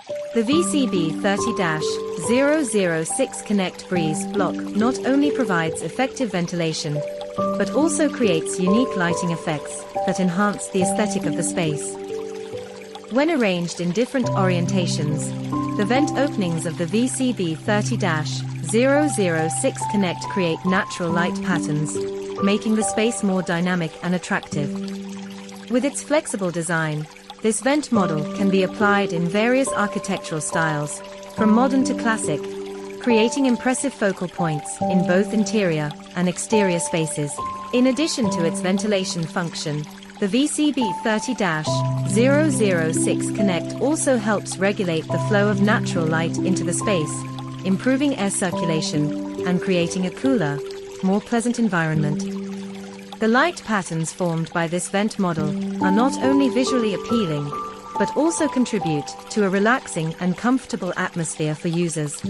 The VCB30-006 Connect breeze block not only provides effective ventilation, but also creates unique lighting effects that enhance the aesthetic of the space. When arranged in different orientations, the vent openings of the VCB30-006 Connect create natural light patterns, making the space more dynamic and attractive. With its flexible design, this vent model can be applied in various architectural styles, from modern to classic, creating impressive focal points in both interior and exterior spaces. In addition to its ventilation function, the VCB30-006 Connect also helps regulate the flow of natural light into the space, improving air circulation and creating a cooler, more pleasant environment. The light patterns formed by this vent model are not only visually appealing, but also contribute to a relaxing and comfortable atmosphere for users.